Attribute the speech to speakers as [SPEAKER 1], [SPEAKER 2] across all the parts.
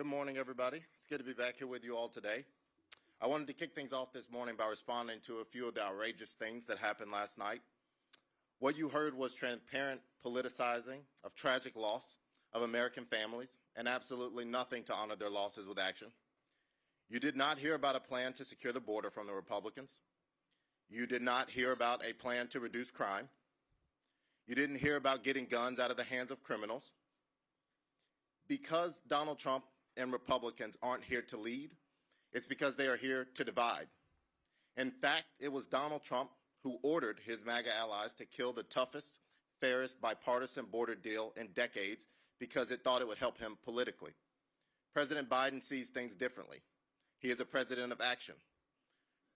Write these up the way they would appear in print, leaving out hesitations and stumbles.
[SPEAKER 1] Good morning, everybody. It's good to be back here with you all today. I wanted to kick things off this morning by responding to a few of the outrageous things that happened last night. What you heard was transparent politicizing of tragic loss of American families and absolutely nothing to honor their losses with action. You did not hear about a plan to secure the border from the Republicans. You did not hear about a plan to reduce crime. You didn't hear about getting guns out of the hands of criminals. Because Donald Trump and Republicans aren't here to lead, it's because they are here to divide. In fact, it was Donald Trump who ordered his MAGA allies to kill the toughest, fairest bipartisan border deal in decades because it thought it would help him politically. President Biden sees things differently. He is a president of action.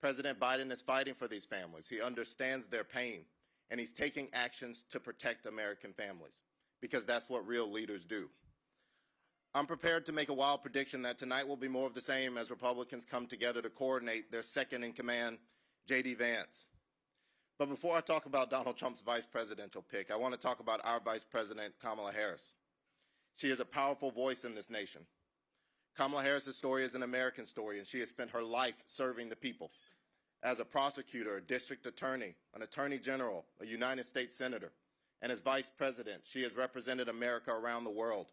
[SPEAKER 1] President Biden is fighting for these families. He understands their pain, and he's taking actions to protect American families because that's what real leaders do. I'm prepared to make a wild prediction that tonight will be more of the same as Republicans come together to coordinate their second-in-command, JD Vance. But before I talk about Donald Trump's vice presidential pick, I want to talk about our Vice President, Kamala Harris. She is a powerful voice in this nation. Kamala Harris's story is an American story, and she has spent her life serving the people. As a prosecutor, a district attorney, an attorney general, a United States senator, and as vice president, she has represented America around the world.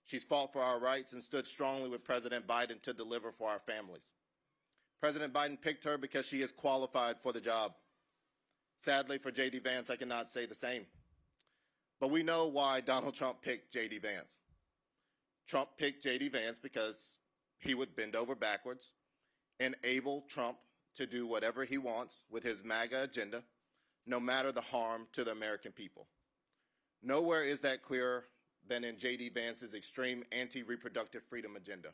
[SPEAKER 1] She's fought for our rights and stood strongly with President Biden to deliver for our families. President Biden picked her because she is qualified for the job. Sadly, for JD Vance, I cannot say the same. But we know why Donald Trump picked JD Vance. Trump picked JD Vance because he would bend over backwards, enable Trump to do whatever he wants with his MAGA agenda, no matter the harm to the American people. Nowhere is that clearer than in JD Vance's extreme anti-reproductive freedom agenda.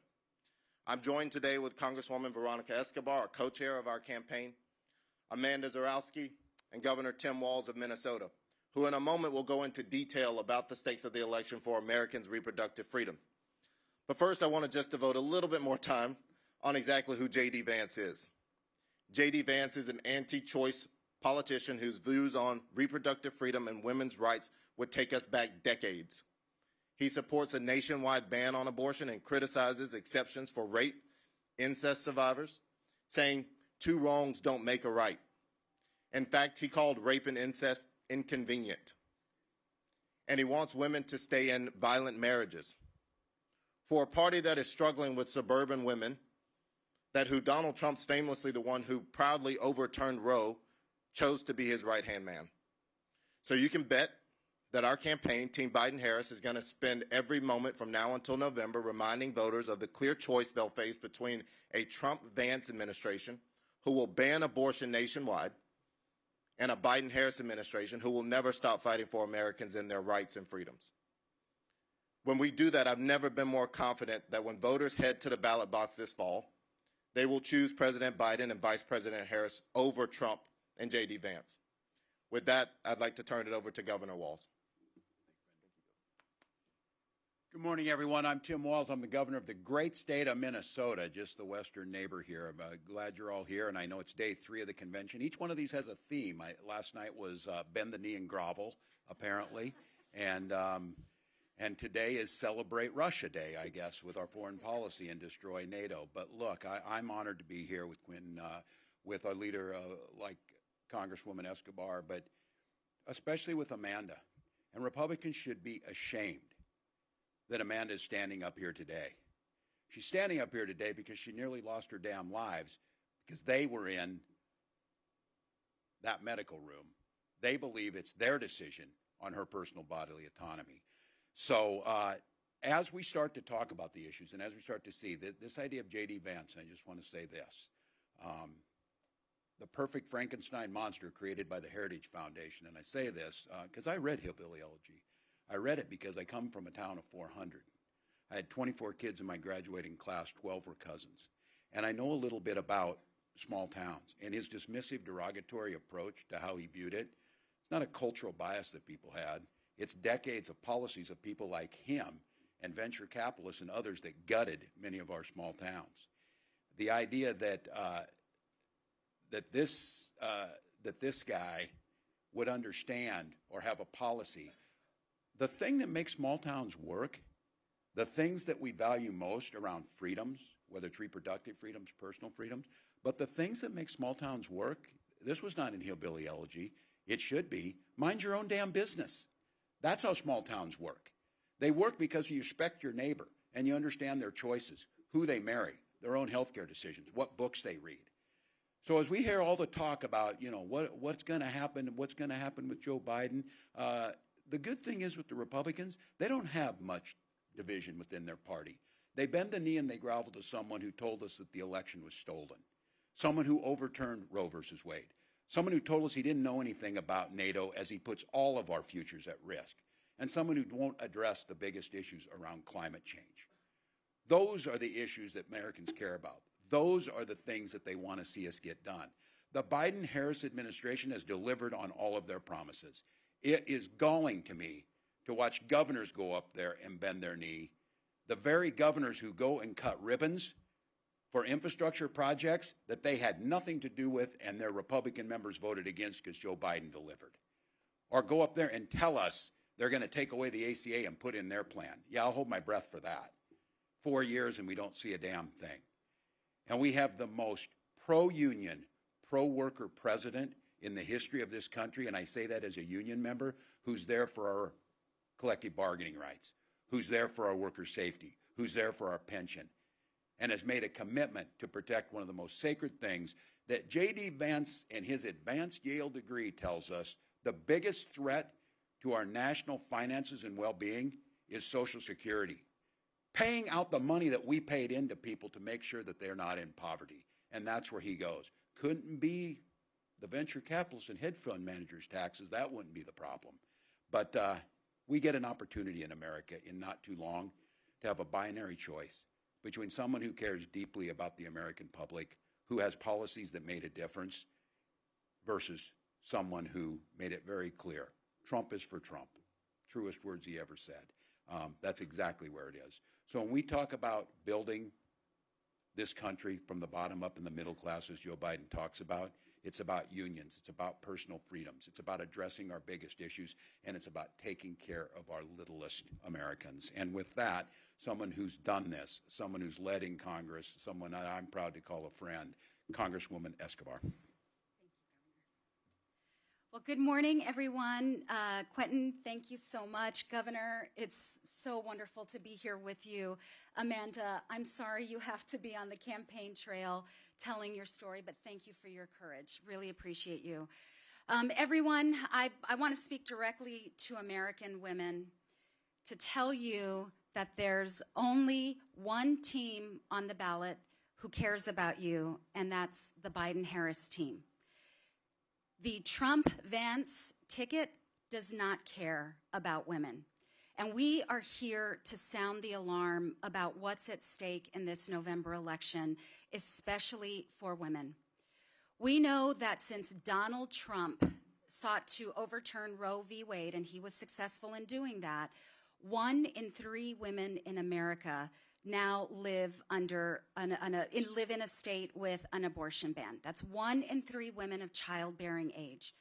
[SPEAKER 1] I'm joined today with Congresswoman Veronica Escobar, a co-chair of our campaign, Amanda Zurawski, and Governor Tim Walz of Minnesota, who in a moment will go into detail about the stakes of the election for Americans' reproductive freedom. But first, I want to just devote a little bit more time on exactly who JD Vance is. JD Vance is an anti-choice politician whose views on reproductive freedom and women's rights would take us back decades. He supports a nationwide ban on abortion and criticizes exceptions for rape, incest survivors, saying two wrongs don't make a right. In fact, he called rape and incest inconvenient. And he wants women to stay in violent marriages. For a party that is struggling with suburban women, that who Donald Trump's famously the one who proudly overturned Roe, chose to be his right-hand man. So you can bet that our campaign, Team Biden-Harris, is going to spend every moment from now until November reminding voters of the clear choice they'll face between a Trump-Vance administration who will ban abortion nationwide and a Biden-Harris administration who will never stop fighting for Americans and their rights and freedoms. When we do that, I've never been more confident that when voters head to the ballot box this fall, they will choose President Biden and Vice President Harris over Trump and JD Vance. With that, I'd like to turn it over to Governor Walz.
[SPEAKER 2] Good morning, everyone. I'm Tim Walz. I'm the governor of the great state of Minnesota, just the western neighbor here. I'm glad you're all here, and I know it's day 3 of the convention. Each one of these has a theme. Last night was bend the knee and grovel, apparently, and today is celebrate Russia Day, I guess, with our foreign policy and destroy NATO. But look, I'm honored to be here with our leader, like Congresswoman Escobar, but especially with Amanda. And Republicans should be ashamed that Amanda is standing up here today. She's standing up here today because she nearly lost her damn lives because they were in that medical room. They believe it's their decision on her personal bodily autonomy. So as we start to talk about the issues and as we start to see this idea of JD Vance, I just want to say this. The perfect Frankenstein monster created by the Heritage Foundation. And I say this because I read Hillbilly Elegy. I read it because I come from a town of 400. I had 24 kids in my graduating class, 12 were cousins. And I know a little bit about small towns and his dismissive, derogatory approach to how he viewed it. It's not a cultural bias that people had. It's decades of policies of people like him and venture capitalists and others that gutted many of our small towns. The idea that this guy would understand or have a policy. The thing that makes small towns work, The things that we value most around freedoms, whether it's reproductive freedoms, personal freedoms, but the things that make small towns work, this was not in hillbilly elegy. It should be, mind your own damn business. That's how small towns work. They work because you respect your neighbor and you understand their choices, who they marry, their own healthcare decisions, what books they read. So as we hear all the talk about, what's going to happen with Joe Biden, the good thing is with the Republicans, they don't have much division within their party. They bend the knee and they grovel to someone who told us that the election was stolen, someone who overturned Roe versus Wade, someone who told us he didn't know anything about NATO as he puts all of our futures at risk, and someone who won't address the biggest issues around climate change. Those are the issues that Americans care about. Those are the things that they want to see us get done. The Biden-Harris administration has delivered on all of their promises. It is galling to me to watch governors go up there and bend their knee. The very governors who go and cut ribbons for infrastructure projects that they had nothing to do with and their Republican members voted against because Joe Biden delivered. Or go up there and tell us they're going to take away the ACA and put in their plan. Yeah, I'll hold my breath for that. 4 years and we don't see a damn thing. And we have the most pro-union, pro-worker president in the history of this country, and I say that as a union member, who's there for our collective bargaining rights, who's there for our worker safety, who's there for our pension, and has made a commitment to protect one of the most sacred things that JD Vance and his advanced Yale degree tells us the biggest threat to our national finances and well-being is Social Security. Paying out the money that we paid into people to make sure that they're not in poverty. And that's where he goes. Couldn't be the venture capitalists and hedge fund managers' taxes. That wouldn't be the problem. But we get an opportunity in America in not too long to have a binary choice between someone who cares deeply about the American public, who has policies that made a difference, versus someone who made it very clear. Trump is for Trump. Truest words he ever said. That's exactly where it is. So when we talk about building this country from the bottom up in the middle class, as Joe Biden talks about, it's about unions. It's about personal freedoms. It's about addressing our biggest issues, and it's about taking care of our littlest Americans. And with that, someone who's done this, someone who's led in Congress, someone that I'm proud to call a friend, Congresswoman Escobar.
[SPEAKER 3] Well, good morning, everyone. Quentin, thank you so much. Governor, it's so wonderful to be here with you. Amanda, I'm sorry you have to be on the campaign trail telling your story, but thank you for your courage. Really appreciate you. Everyone, I want to speak directly to American women to tell you that there's only one team on the ballot who cares about you, and that's the Biden-Harris team. The Trump-Vance ticket does not care about women. And we are here to sound the alarm about what's at stake in this November election, especially for women. We know that since Donald Trump sought to overturn Roe v. Wade, and he was successful in doing that, 1 in 3 women in America now live in a state with an abortion ban. That's 1 in 3 women of childbearing age.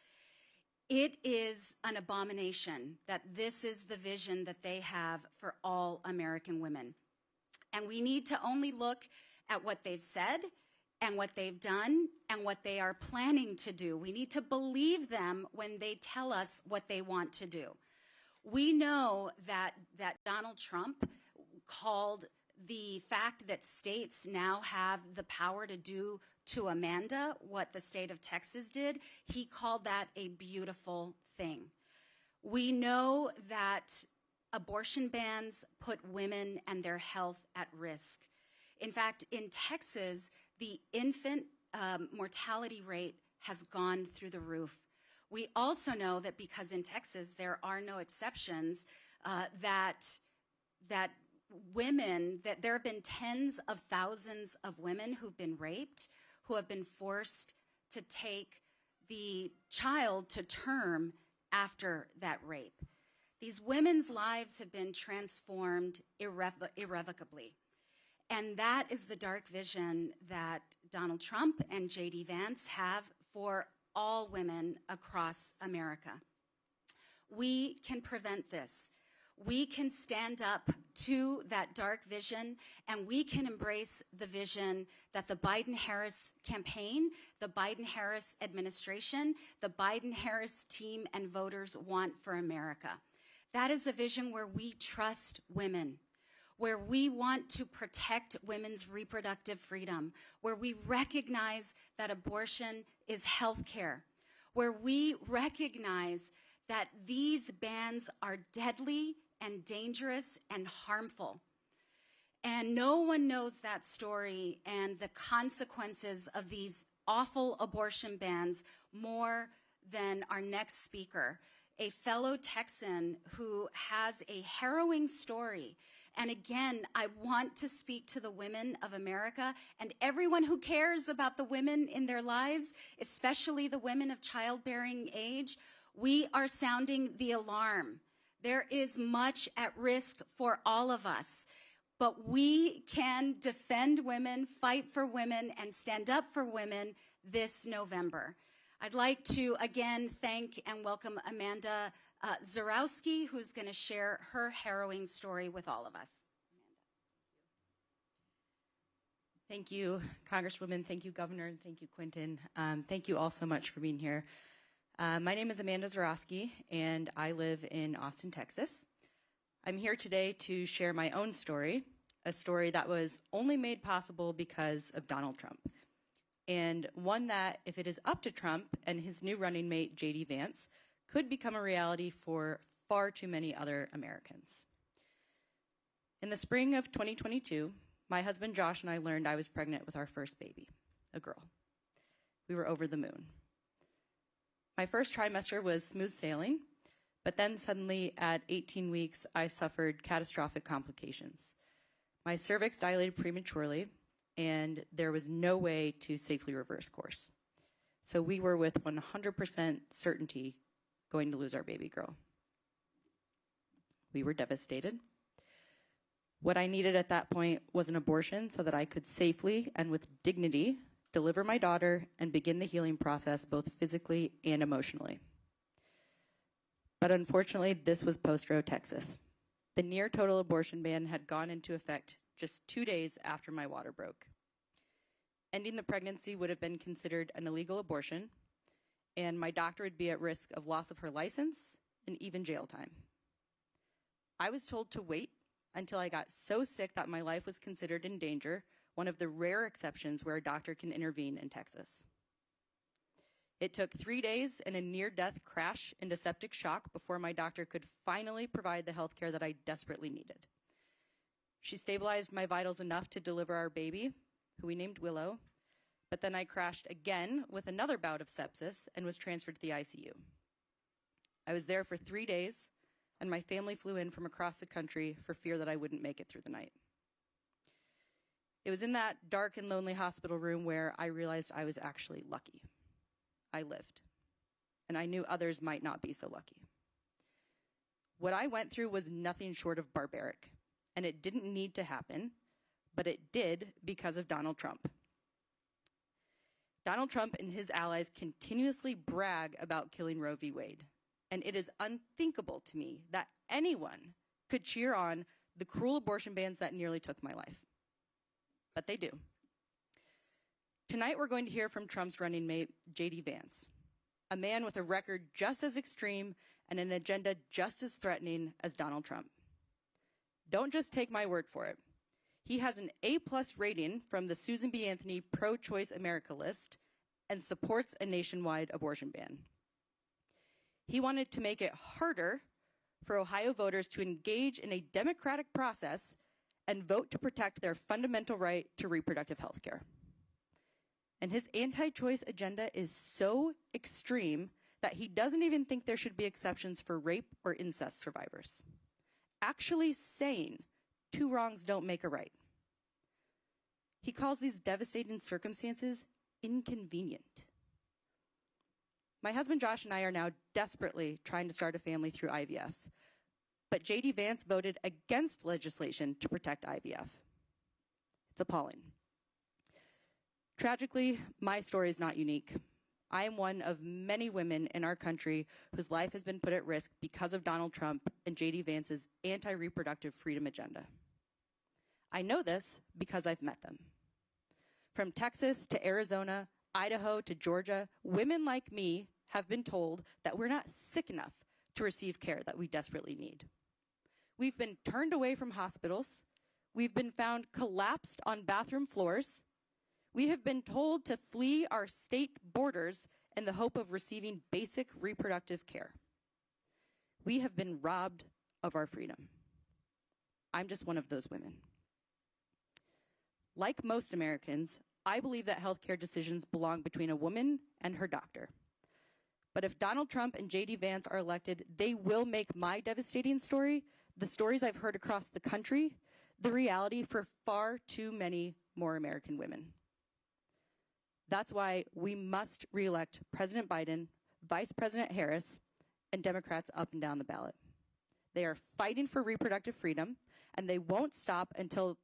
[SPEAKER 3] It is an abomination that this is the vision that they have for all American women. And we need to only look at what they've said and what they've done and what they are planning to do. We need to believe them when they tell us what they want to do. We know that Donald Trump called the fact that states now have the power to do to Amanda what the state of Texas did, he called that a beautiful thing. We know that abortion bans put women and their health at risk. In fact, in Texas, the infant mortality rate has gone through the roof. We also know that because in Texas there are no exceptions, that there have been tens of thousands of women who've been raped, who have been forced to take the child to term after that rape. These women's lives have been transformed irrevocably. And that is the dark vision that Donald Trump and JD Vance have for all women across America. We can prevent this. we can stand up to that dark vision, and we can embrace the vision that the Biden-Harris campaign, the Biden-Harris administration, the Biden-Harris team and voters want for America. That is a vision where we trust women, where we want to protect women's reproductive freedom, where we recognize that abortion is health care, where we recognize that these bans are deadly and dangerous and harmful. And no one knows that story and the consequences of these awful abortion bans more than our next speaker, a fellow Texan who has a harrowing story. And again, I want to speak to the women of America and everyone who cares about the women in their lives, especially the women of childbearing age. We are sounding the alarm. There is much at risk for all of us, but we can defend women, fight for women, and stand up for women this November. I'd like to again thank and welcome Amanda Zurawski, who's going to share her harrowing story with all of us.
[SPEAKER 4] Thank you, Congresswoman. Thank you, Governor. And thank you, Quentin. Thank you all so much for being here. My name is Amanda Zurawski, and I live in Austin, Texas. I'm here today to share my own story, a story that was only made possible because of Donald Trump, and one that, if it is up to Trump and his new running mate, JD Vance, could become a reality for far too many other Americans. In the spring of 2022, my husband Josh and I learned I was pregnant with our first baby, a girl. We were over the moon. My first trimester was smooth sailing, but then suddenly at 18 weeks, I suffered catastrophic complications. My cervix dilated prematurely, and there was no way to safely reverse course. So we were with 100% certainty going to lose our baby girl. We were devastated. What I needed at that point was an abortion so that I could safely and with dignity deliver my daughter and begin the healing process both physically and emotionally. But unfortunately, this was post-Roe, Texas. The near total abortion ban had gone into effect just 2 days after my water broke. Ending the pregnancy would have been considered an illegal abortion, and my doctor would be at risk of loss of her license and even jail time. I was told to wait until I got so sick that my life was considered in danger, one of the rare exceptions where a doctor can intervene in Texas. It took 3 days and a near-death crash into septic shock before my doctor could finally provide the health care that I desperately needed. She stabilized my vitals enough to deliver our baby, who we named Willow, but then I crashed again with another bout of sepsis and was transferred to the ICU. I was there for 3 days, and my family flew in from across the country for fear that I wouldn't make it through the night. It was in that dark and lonely hospital room where I realized I was actually lucky. I lived, and I knew others might not be so lucky. What I went through was nothing short of barbaric, and it didn't need to happen, but it did because of Donald Trump. Donald Trump and his allies continuously brag about killing Roe v. Wade, and it is unthinkable to me that anyone could cheer on the cruel abortion bans that nearly took my life. But they do. Tonight we're going to hear from Trump's running mate, JD Vance, a man with a record just as extreme and an agenda just as threatening as Donald Trump. Don't just take my word for it. He has an A+ rating from the Susan B. Anthony Pro-Choice America list and supports a nationwide abortion ban. He wanted to make it harder for Ohio voters to engage in a democratic process and vote to protect their fundamental right to reproductive health care. And his anti-choice agenda is so extreme that he doesn't even think there should be exceptions for rape or incest survivors, actually saying 2 wrongs don't make a right. He calls these devastating circumstances inconvenient. My husband Josh and I are now desperately trying to start a family through IVF, but JD Vance voted against legislation to protect IVF. It's appalling. Tragically, my story is not unique. I am one of many women in our country whose life has been put at risk because of Donald Trump and JD Vance's anti-reproductive freedom agenda. I know this because I've met them. From Texas to Arizona, Idaho to Georgia, women like me have been told that we're not sick enough to receive care that we desperately need. We've been turned away from hospitals. We've been found collapsed on bathroom floors. We have been told to flee our state borders in the hope of receiving basic reproductive care. We have been robbed of our freedom. I'm just one of those women. Like most Americans, I believe that healthcare decisions belong between a woman and her doctor. But if Donald Trump and JD Vance are elected, they will make my devastating story, the stories I've heard across the country, the reality for far too many more American women. That's why we must reelect President Biden, Vice President Harris, and Democrats up and down the ballot. They are fighting for reproductive freedom, and they won't stop until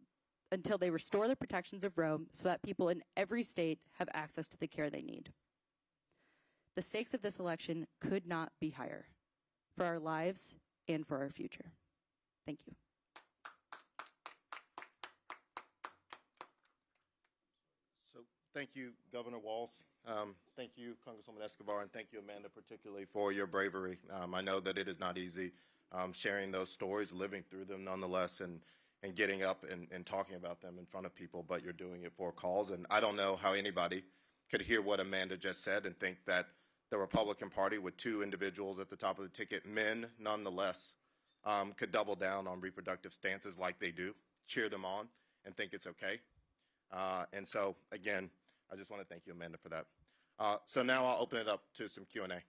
[SPEAKER 4] they restore the protections of Roe so that people in every state have access to the care they need. The stakes of this election could not be higher for our lives and for our future. Thank you.
[SPEAKER 1] Thank you, Governor Walz. Thank you, Congresswoman Escobar, and thank you, Amanda, particularly for your bravery. I know that it is not easy sharing those stories, living through them nonetheless, and getting up and talking about them in front of people, but you're doing it for a cause. And I don't know how anybody could hear what Amanda just said and think that the Republican Party, with two individuals at the top of the ticket, men nonetheless, could double down on reproductive stances like they do, cheer them on, and think it's okay. And so, again, I just want to thank you, Amanda, for that. So now I'll open it up to some Q&A.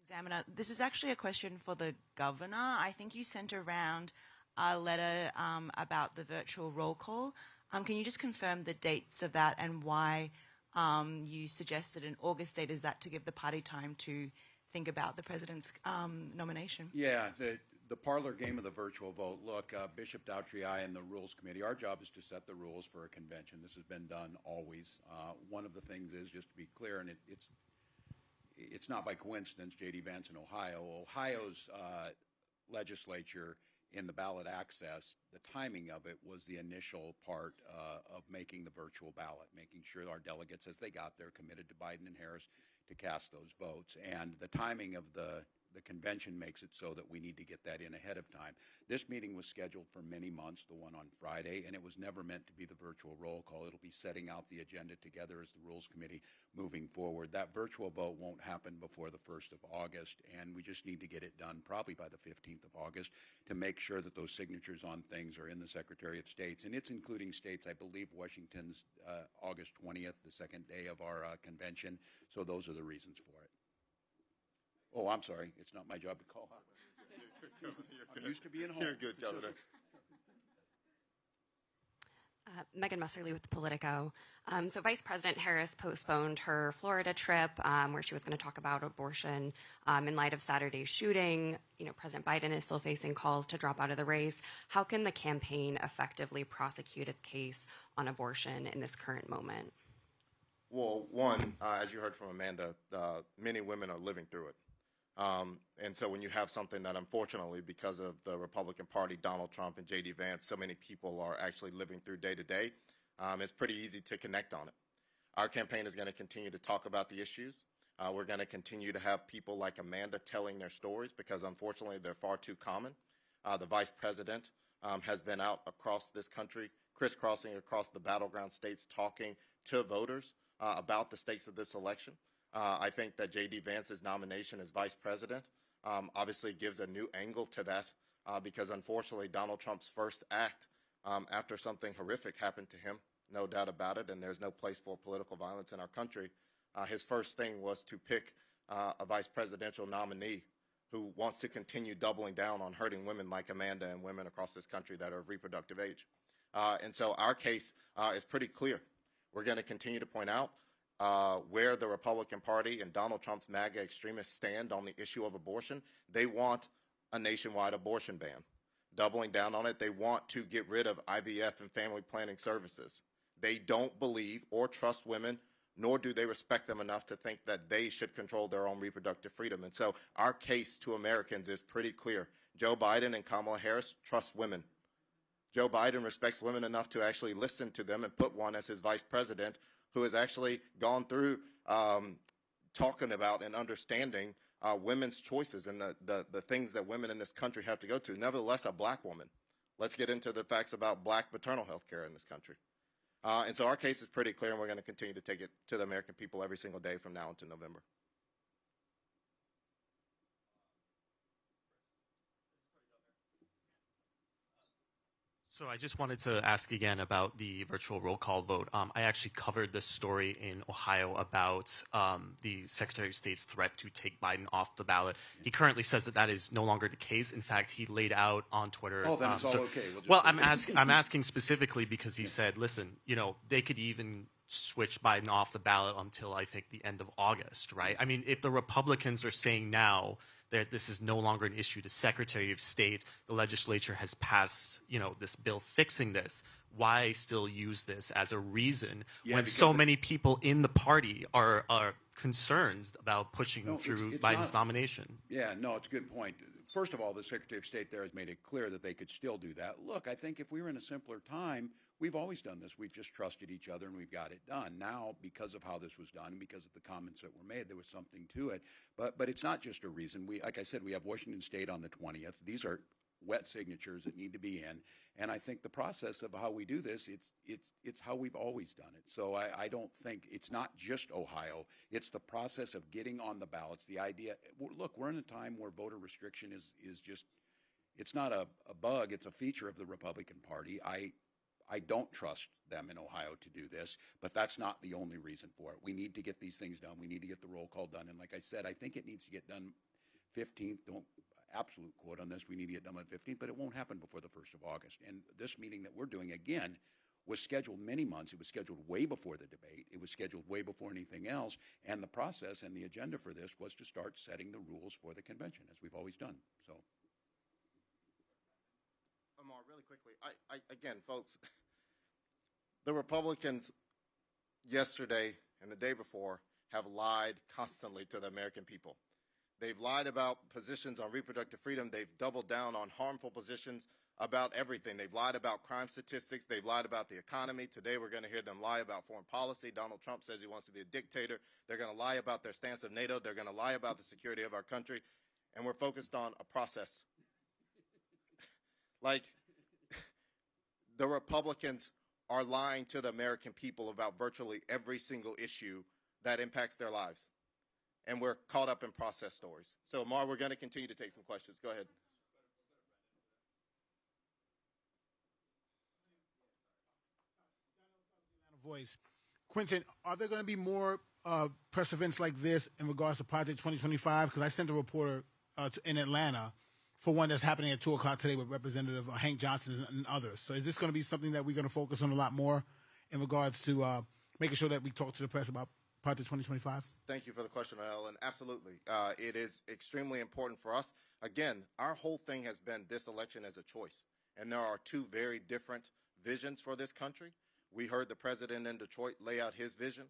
[SPEAKER 5] Examiner, this is actually a question for the governor. I think you sent around a letter about the virtual roll call. Can you just confirm the dates of that and why you suggested an August date? Is that to give the party time to think about the president's nomination?
[SPEAKER 2] Yeah, the parlor game of the virtual vote. Look, Bishop Daughtry, I, and the Rules Committee, our job is to set the rules for a convention. This has been done always. One of the things is, just to be clear, and it's not by coincidence, JD Vance in Ohio. Ohio's legislature in the ballot access, the timing of it was the initial part of making the virtual ballot, making sure our delegates, as they got there, committed to Biden and Harris to cast those votes. And the timing of the convention makes it so that we need to get that in ahead of time. This meeting was scheduled for many months, the one on Friday, and it was never meant to be the virtual roll call. It'll be setting out the agenda together as the Rules Committee moving forward. That virtual vote won't happen before the 1st of August, and we just need to get it done probably by the 15th of August to make sure that those signatures on things are in the Secretary of State's. And it's including states, I believe Washington's August 20th, the second day of our convention. So those are the reasons for it. Oh, I'm sorry. It's not my job to call. I'm used to being home.
[SPEAKER 1] You're good, Governor.
[SPEAKER 6] Megan Musserly with Politico. So Vice President Harris postponed her Florida trip where she was going to talk about abortion in light of Saturday's shooting. You know, President Biden is still facing calls to drop out of the race. How can the campaign effectively prosecute its case on abortion in this current moment?
[SPEAKER 1] Well, one, as you heard from Amanda, many women are living through it. And so when you have something that, unfortunately, because of the Republican Party, Donald Trump and JD Vance, so many people are actually living through day to day, it's pretty easy to connect on it. Our campaign is going to continue to talk about the issues. We're going to continue to have people like Amanda telling their stories because, unfortunately, they're far too common. The vice president has been out across this country, crisscrossing across the battleground states, talking to voters about the stakes of this election. I think that JD Vance's nomination as vice president obviously gives a new angle to that because, unfortunately, Donald Trump's first act after something horrific happened to him, no doubt about it, and there's no place for political violence in our country, his first thing was to pick a vice presidential nominee who wants to continue doubling down on hurting women like Amanda and women across this country that are of reproductive age. And so our case is pretty clear. We're going to continue to point out where the Republican Party and Donald Trump's MAGA extremists stand on the issue of abortion. They want a nationwide abortion ban. doubling down on it. They want to get rid of IVF and family planning services. They don't believe or trust women, nor do they respect them enough to think that they should control their own reproductive freedom. And so our case to Americans is pretty clear. Joe Biden and Kamala Harris trust women. Joe Biden respects women enough to actually listen to them and put one as his vice president who has actually gone through talking about and understanding women's choices and the things that women in this country have to go to. Nevertheless, a black woman. Let's get into the facts about black maternal health care in this country. And so our case is pretty clear, and we're going to continue to take it to the American people every single day from now until November.
[SPEAKER 7] So I just wanted to ask again about the virtual roll call vote. I actually covered this story in Ohio about the Secretary of State's threat to take Biden off the ballot. He currently says that that is no longer the case. In fact, he laid out on Twitter.
[SPEAKER 2] Oh, then it's all okay.
[SPEAKER 7] Well, I'm asking specifically because he said, listen, you know, they could even switch Biden off the ballot until I think the end of August, right? I mean, if the Republicans are saying now that this is no longer an issue, the Secretary of State, the legislature has passed, you know, this bill fixing this, why still use this as a reason when so many people in the party are concerned about pushing through Biden's nomination?
[SPEAKER 2] Yeah, no, it's a good point. First of all, the Secretary of State there has made it clear that they could still do that. Look, I think if we were in a simpler time, we've always done this. We've just trusted each other and we've got it done. Now, because of how this was done and because of the comments that were made, there was something to it. But it's not just a reason. Like I said, we have Washington State on the 20th. These are wet signatures that need to be in. And I think the process of how we do this, it's how we've always done it. So I don't think it's not just Ohio. It's the process of getting on the ballots. The idea, look, we're in a time where voter restriction is just, it's not a bug, it's a feature of the Republican Party. I don't trust them in Ohio to do this, but that's not the only reason for it. We need to get these things done. We need to get the roll call done. And like I said, I think it needs to get done 15th. Don't absolute quote on this. We need to get done on 15th, but it won't happen before the 1st of August. And this meeting that we're doing, again, was scheduled many months. It was scheduled way before the debate. It was scheduled way before anything else. And the process and the agenda for this was to start setting the rules for the convention, as we've always done. So,
[SPEAKER 1] Amar, really quickly, again, folks, the Republicans yesterday and the day before have lied constantly to the American people. They've lied about positions on reproductive freedom. They've doubled down on harmful positions about everything. They've lied about crime statistics. They've lied about the economy. Today we're going to hear them lie about foreign policy. Donald Trump says he wants to be a dictator. They're going to lie about their stance of NATO. They're going to lie about the security of our country. And we're focused on a process. Like, the Republicans are lying to the American people about virtually every single issue that impacts their lives. And we're caught up in process stories. So, Mar, we're going to continue to take some questions. Go ahead.
[SPEAKER 8] Voice. Quentin, are there going to be more press events like this in regards to Project 2025? Because I sent a reporter in Atlanta for one that's happening at 2 o'clock today with Representative Hank Johnson and others. So is this going to be something that we're going to focus on a lot more in regards to making sure that we talk to the press about Project 2025?
[SPEAKER 1] Thank you for the question, Ellen. Absolutely. It is extremely important for us. Again, our whole thing has been this election as a choice. And there are two very different visions for this country. We heard the president in Detroit lay out his vision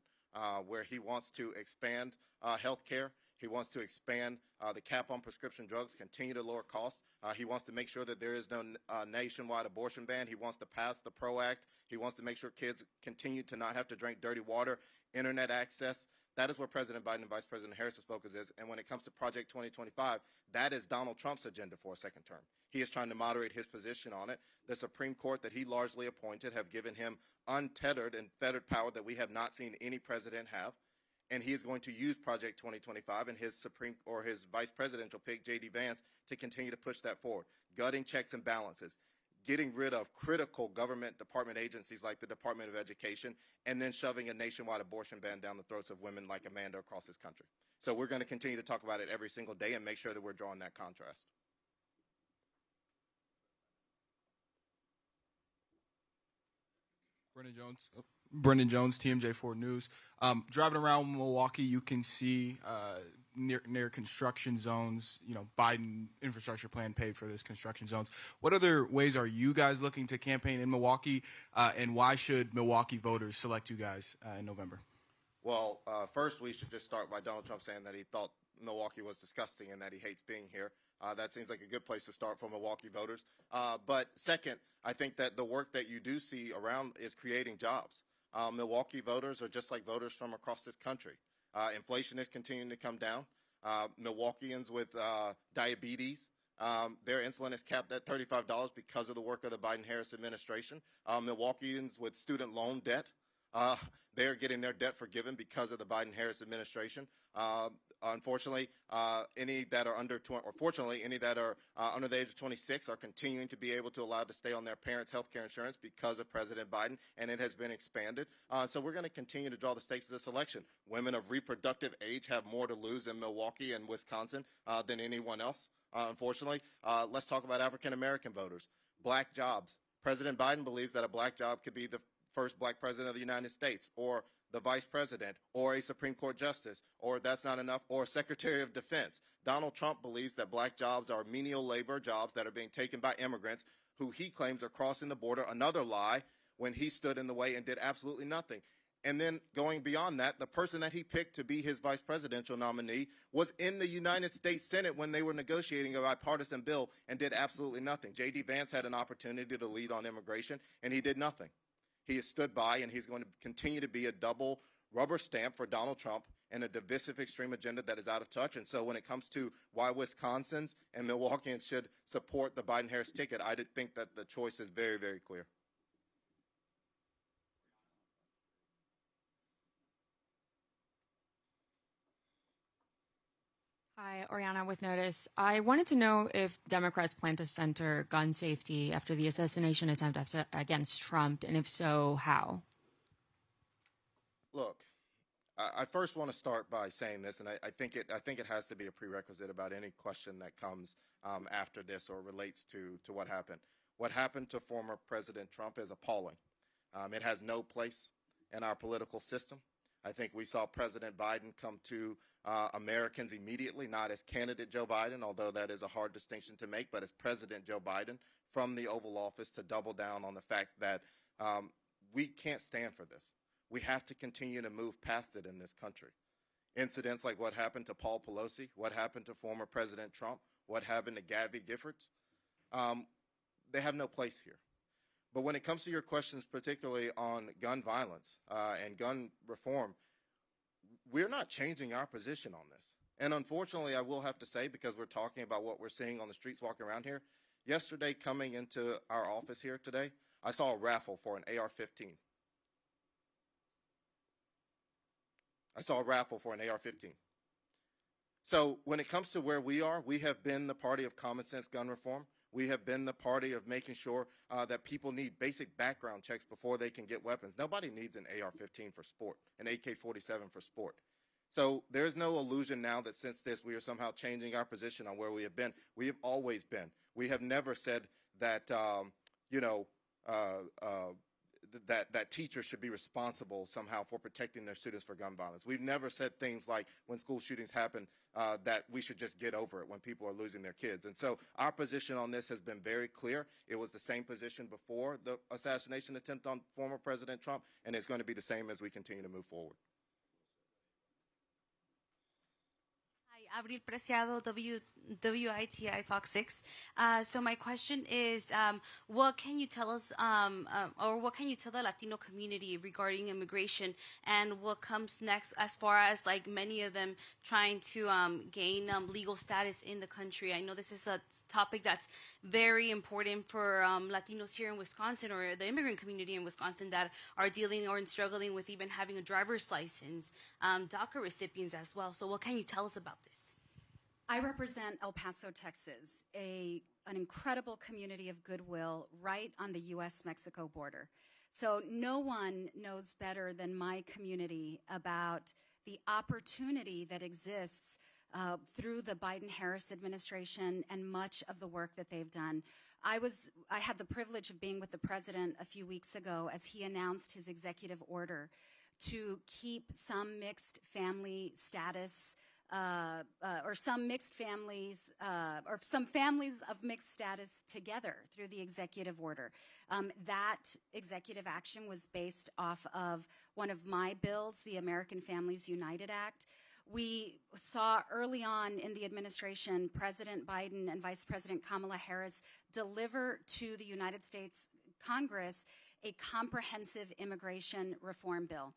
[SPEAKER 1] where he wants to expand health care. He wants to expand the cap on prescription drugs, continue to lower costs. He wants to make sure that there is no nationwide abortion ban. He wants to pass the PRO Act. He wants to make sure kids continue to not have to drink dirty water, internet access. That is where President Biden and Vice President Harris's focus is. And when it comes to Project 2025, that is Donald Trump's agenda for a second term. He is trying to moderate his position on it. The Supreme Court that he largely appointed have given him untethered and fettered power that we have not seen any president have. And he is going to use Project 2025 and his his vice presidential pick, JD Vance, to continue to push that forward. Gutting checks and balances, getting rid of critical government department agencies like the Department of Education, and then shoving a nationwide abortion ban down the throats of women like Amanda across this country. So we're going to continue to talk about it every single day and make sure that we're drawing that contrast.
[SPEAKER 9] Brendan Jones, TMJ4 News. Driving around Milwaukee, you can see near construction zones. You know, Biden infrastructure plan paid for this construction zones. What other ways are you guys looking to campaign in Milwaukee, and why should Milwaukee voters select you guys in November?
[SPEAKER 1] Well, first we should just start by Donald Trump saying that he thought Milwaukee was disgusting and that he hates being here. That seems like a good place to start for Milwaukee voters. But second, I think that the work that you do see around is creating jobs. Milwaukee voters are just like voters from across this country. Inflation is continuing to come down. Milwaukeeans with diabetes, their insulin is capped at $35 because of the work of the Biden-Harris administration. Milwaukeeans with student loan debt, they're getting their debt forgiven because of the Biden-Harris administration. Unfortunately, any that are under 20, or fortunately, any that are under the age of 26 are continuing to be able to allow to stay on their parents' health care insurance because of President Biden, and it has been expanded. So we're going to continue to draw the stakes of this election. Women of reproductive age have more to lose in Milwaukee and Wisconsin than anyone else, unfortunately. Let's talk about African-American voters. Black jobs. President Biden believes that a black job could be the first black president of the United States, or the vice president, or a Supreme Court justice, or that's not enough, or Secretary of Defense. Donald Trump believes that black jobs are menial labor jobs that are being taken by immigrants who he claims are crossing the border. Another lie, when he stood in the way and did absolutely nothing. And then going beyond that, the person that he picked to be his vice presidential nominee was in the United States Senate when they were negotiating a bipartisan bill and did absolutely nothing. JD Vance had an opportunity to lead on immigration, and he did nothing. He has stood by, and he's going to continue to be a double rubber stamp for Donald Trump and a divisive extreme agenda that is out of touch. And so when it comes to why Wisconsins and Milwaukeeans should support the Biden-Harris ticket, I think that the choice is very, very clear.
[SPEAKER 10] Hi, Oriana with Notice. I wanted to know if Democrats plan to center gun safety after the assassination attempt against Trump, and if so, how?
[SPEAKER 1] Look, I first want to start by saying this, and I think it has to be a prerequisite about any question that comes after this or relates to what happened. What happened to former President Trump is appalling. It has no place in our political system. I think we saw President Biden come to Americans immediately, not as candidate Joe Biden, although that is a hard distinction to make, but as President Joe Biden from the Oval Office to double down on the fact that we can't stand for this. We have to continue to move past it in this country. Incidents like what happened to Paul Pelosi, what happened to former President Trump, what happened to Gabby Giffords, they have no place here. But when it comes to your questions, particularly on gun violence and gun reform, we're not changing our position on this. And unfortunately, I will have to say, because we're talking about what we're seeing on the streets walking around here, yesterday coming into our office here today, I saw a raffle for an AR-15. I saw a raffle for an AR-15. So when it comes to where we are, we have been the party of common sense gun reform. We have been the party of making sure that people need basic background checks before they can get weapons. Nobody needs an AR-15 for sport, an AK-47 for sport. So there's no illusion now that since this we are somehow changing our position on where we have been. We have always been. We have never said that, that teachers should be responsible somehow for protecting their students for gun violence. We've never said things like when school shootings happen that we should just get over it when people are losing their kids. And so our position on this has been very clear. It was the same position before the assassination attempt on former President Trump, and it's going to be the same as we continue to move forward.
[SPEAKER 11] Abril Preciado, WITI Fox 6. So my question is, what can you tell us, or what can you tell the Latino community regarding immigration, and what comes next as far as like many of them trying to gain legal status in the country? I know this is a topic that's very important for Latinos here in Wisconsin, or the immigrant community in Wisconsin that are dealing or struggling with even having a driver's license, DACA recipients as well. So what can you tell us about this?
[SPEAKER 3] I represent El Paso, Texas, an incredible community of goodwill right on the U.S.-Mexico border. So no one knows better than my community about the opportunity that exists through the Biden-Harris administration and much of the work that they've done. I had the privilege of being with the president a few weeks ago as he announced his executive order to keep some mixed family status or some mixed families, or some families of mixed status together through the executive order. That executive action was based off of one of my bills, the American Families United Act. We saw early on in the administration, President Biden and Vice President Kamala Harris deliver to the United States Congress a comprehensive immigration reform bill.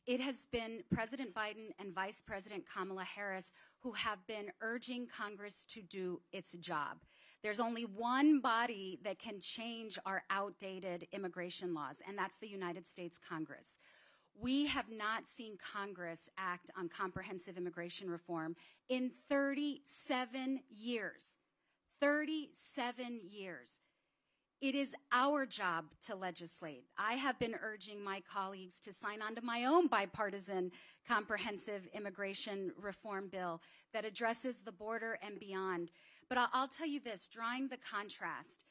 [SPEAKER 3] It has been President Biden and Vice President Kamala Harris who have been urging Congress to do its job. There's only one body that can change our outdated immigration laws, and that's the United States Congress. We have not seen Congress act on comprehensive immigration reform in 37 years. 37 years. It is our job to legislate. I have been urging my colleagues to sign on to my own bipartisan comprehensive immigration reform bill that addresses the border and beyond. But I'll tell you this, drawing the contrast,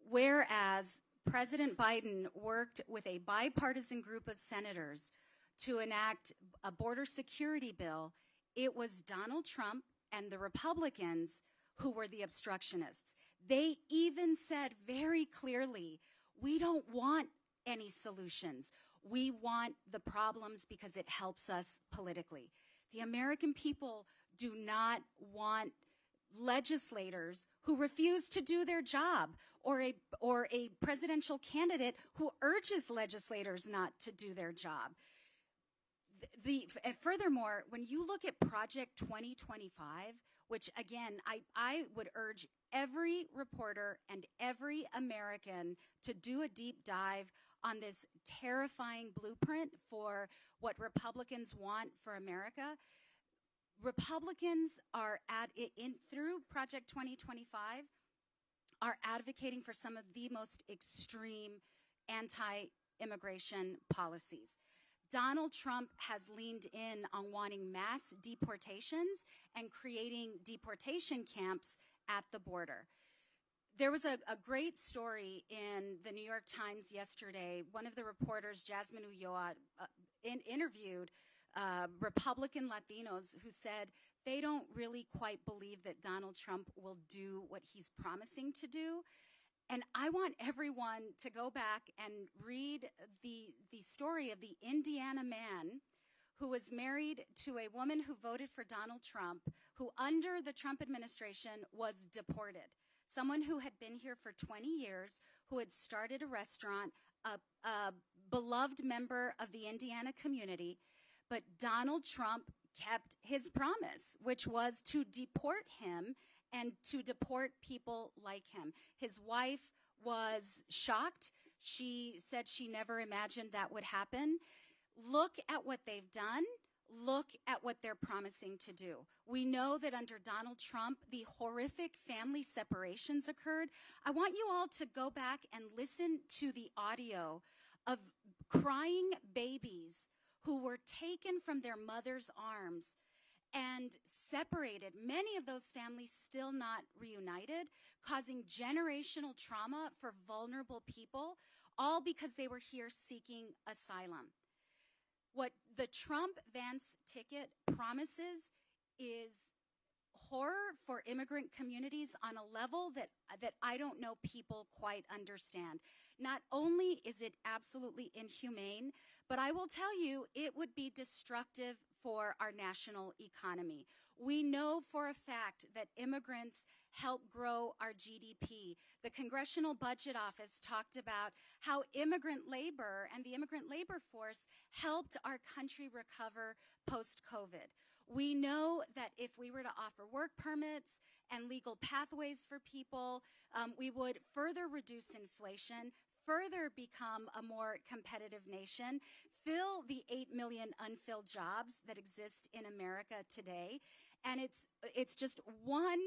[SPEAKER 3] whereas President Biden worked with a bipartisan group of senators to enact a border security bill, it was Donald Trump and the Republicans who were the obstructionists. They even said very clearly, we don't want any solutions. We want the problems because it helps us politically. The American people do not want legislators who refuse to do their job, or a presidential candidate who urges legislators not to do their job. Furthermore, when you look at Project 2025, which again, I would urge every reporter and every American to do a deep dive on this terrifying blueprint for what Republicans want for America. Republicans are through Project 2025 are advocating for some of the most extreme anti-immigration policies. Donald Trump has leaned in on wanting mass deportations and creating deportation camps at the border. There was a great story in the New York Times yesterday. One of the reporters, Jasmine Ulloa, interviewed Republican Latinos who said they don't really quite believe that Donald Trump will do what he's promising to do. And I want everyone to go back and read the story of the Indiana man who was married to a woman who voted for Donald Trump, who under the Trump administration was deported. Someone who had been here for 20 years, who had started a restaurant, a beloved member of the Indiana community. But Donald Trump kept his promise, which was to deport him and to deport people like him. His wife was shocked. She said she never imagined that would happen. Look at what they've done. Look at what they're promising to do. We know that under Donald Trump, the horrific family separations occurred. I want you all to go back and listen to the audio of crying babies who were taken from their mother's arms and separated, many of those families still not reunited, causing generational trauma for vulnerable people, all because they were here seeking asylum. What the Trump-Vance ticket promises is horror for immigrant communities on a level that I don't know people quite understand. Not only is it absolutely inhumane, but I will tell you it would be destructive for our national economy. We know for a fact that immigrants help grow our GDP. The Congressional Budget Office talked about how immigrant labor and the immigrant labor force helped our country recover post-COVID. We know that if we were to offer work permits and legal pathways for people, we would further reduce inflation, further become a more competitive nation, fill the 8 million unfilled jobs that exist in America today. And it's just one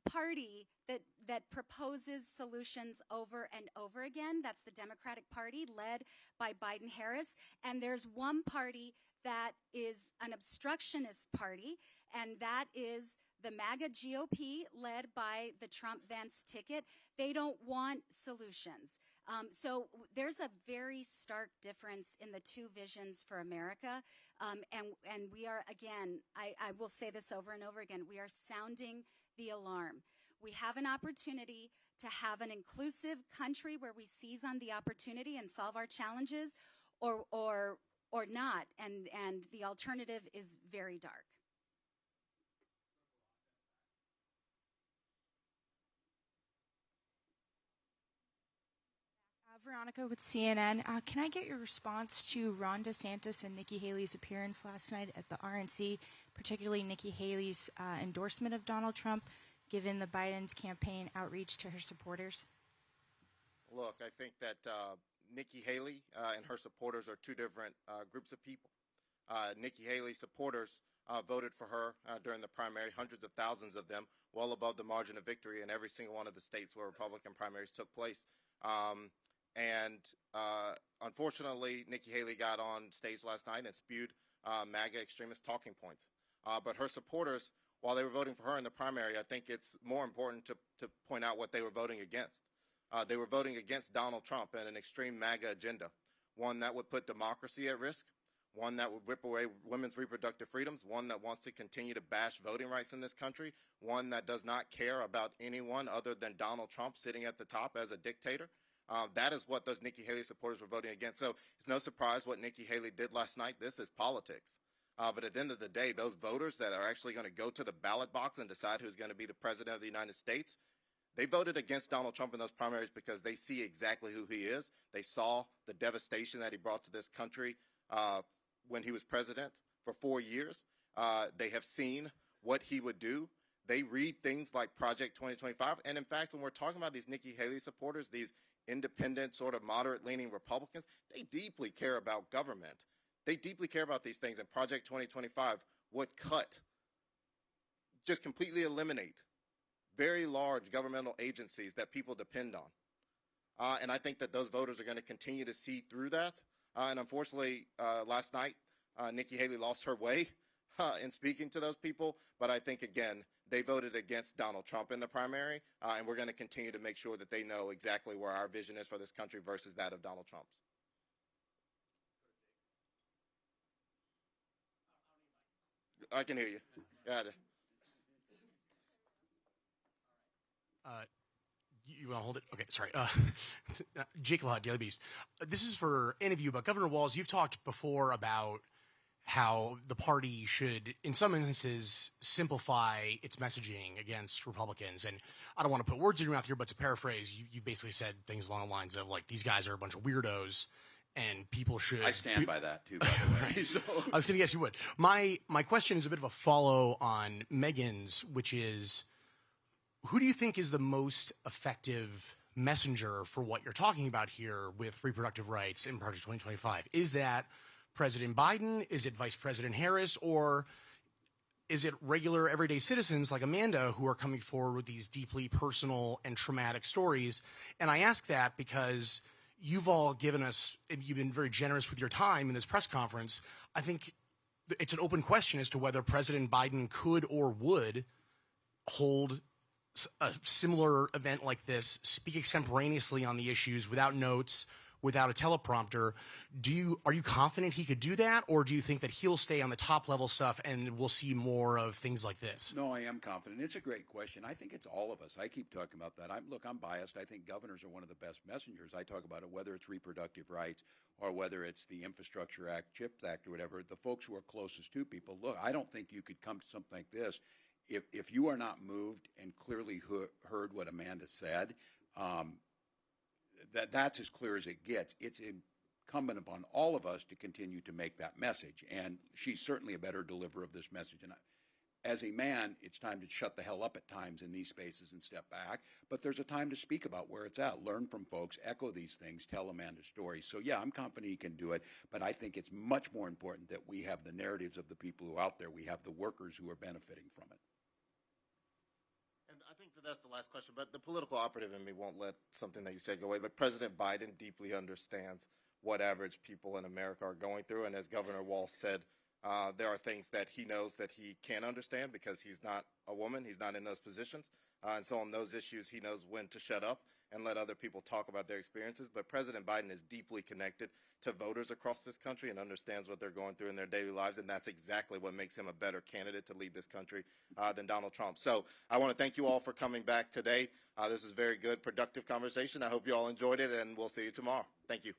[SPEAKER 3] party that proposes solutions over and over again. That's the Democratic Party led by Biden-Harris. And there's one party that is an obstructionist party, and that is the MAGA GOP led by the Trump-Vance ticket. They don't want solutions. There's a very stark difference in the two visions for America. And we are, again, I will say this over and over again, we are sounding the alarm. We have an opportunity to have an inclusive country where we seize on the opportunity and solve our challenges, or not. And the alternative is very dark.
[SPEAKER 12] Veronica with CNN. Can I get your response to Ron DeSantis and Nikki Haley's appearance last night at the RNC, particularly Nikki Haley's endorsement of Donald Trump, given the Biden's campaign outreach to her supporters?
[SPEAKER 1] Look, I think that Nikki Haley and her supporters are two different groups of people. Nikki Haley's supporters voted for her during the primary, hundreds of thousands of them, well above the margin of victory in every single one of the states where Republican primaries took place. Unfortunately, Nikki Haley got on stage last night and spewed MAGA extremist talking points. But her supporters, while they were voting for her in the primary, I think it's more important to point out what they were voting against. They were voting against Donald Trump and an extreme MAGA agenda, one that would put democracy at risk, one that would rip away women's reproductive freedoms, one that wants to continue to bash voting rights in this country, one that does not care about anyone other than Donald Trump sitting at the top as a dictator. That is what those Nikki Haley supporters were voting against. So it's no surprise what Nikki Haley did last night. This is politics. But at the end of the day, those voters that are actually going to go to the ballot box and decide who's going to be the president of the United States, they voted against Donald Trump in those primaries because they see exactly who he is. They saw the devastation that he brought to this country when he was president for 4 years. They have seen what he would do. They read things like Project 2025. And in fact, when we're talking about these Nikki Haley supporters, these independent, sort of moderate-leaning Republicans, they deeply care about government. They deeply care about these things. And Project 2025 would just completely eliminate very large governmental agencies that people depend on. And I think that those voters are going to continue to see through that. And unfortunately, last night, Nikki Haley lost her way in speaking to those people. But I think, again, they voted against Donald Trump in the primary, and we're going to continue to make sure that they know exactly where our vision is for this country versus that of Donald Trump's. I can hear you. Got it.
[SPEAKER 13] You want to hold it? Okay, sorry. Jake Lahat, Daily Beast. This is for any of you, but Governor Walz, you've talked before about how the party should, in some instances, simplify its messaging against Republicans. And I don't want to put words in your mouth here, but to paraphrase, you basically said things along the lines of, like, these guys are a bunch of weirdos and people should...
[SPEAKER 2] I stand by that, too, by the way. So.
[SPEAKER 13] I was going to guess you would. My question is a bit of a follow on Megan's, which is, who do you think is the most effective messenger for what you're talking about here with reproductive rights in Project 2025? Is that President Biden? Is it Vice President Harris? Or is it regular everyday citizens like Amanda who are coming forward with these deeply personal and traumatic stories? And I ask that because you've all given us, you've been very generous with your time in this press conference. I think it's an open question as to whether President Biden could or would hold a similar event like this, speak extemporaneously on the issues without notes, without a teleprompter. Are you confident he could do that, or do you think that he'll stay on the top level stuff and we'll see more of things like this?
[SPEAKER 2] No, I am confident. It's a great question. I think it's all of us. I keep talking about that. I'm biased. I think governors are one of the best messengers. I talk about it, whether it's reproductive rights or whether it's the Infrastructure Act, CHIPS Act, or whatever. The folks who are closest to people, look, I don't think you could come to something like this if you are not moved and clearly heard what Amanda said. That's as clear as it gets. It's incumbent upon all of us to continue to make that message. And she's certainly a better deliverer of this message. And as a man, it's time to shut the hell up at times in these spaces and step back. But there's a time to speak about where it's at, learn from folks, echo these things, tell Amanda's story. So, yeah, I'm confident he can do it. But I think it's much more important that we have the narratives of the people who are out there. We have the workers who are benefiting from it.
[SPEAKER 1] I think that's the last question, but the political operative in me won't let something that you said go away. But President Biden deeply understands what average people in America are going through. And as Governor Walz said, there are things that he knows that he can't understand because he's not a woman. He's not in those positions. And so on those issues, he knows when to shut up and let other people talk about their experiences. But President Biden is deeply connected to voters across this country and understands what they're going through in their daily lives, and that's exactly what makes him a better candidate to lead this country than Donald Trump. So I want to thank you all for coming back today. This is very good, productive conversation. I hope you all enjoyed it, and we'll see you tomorrow. Thank you.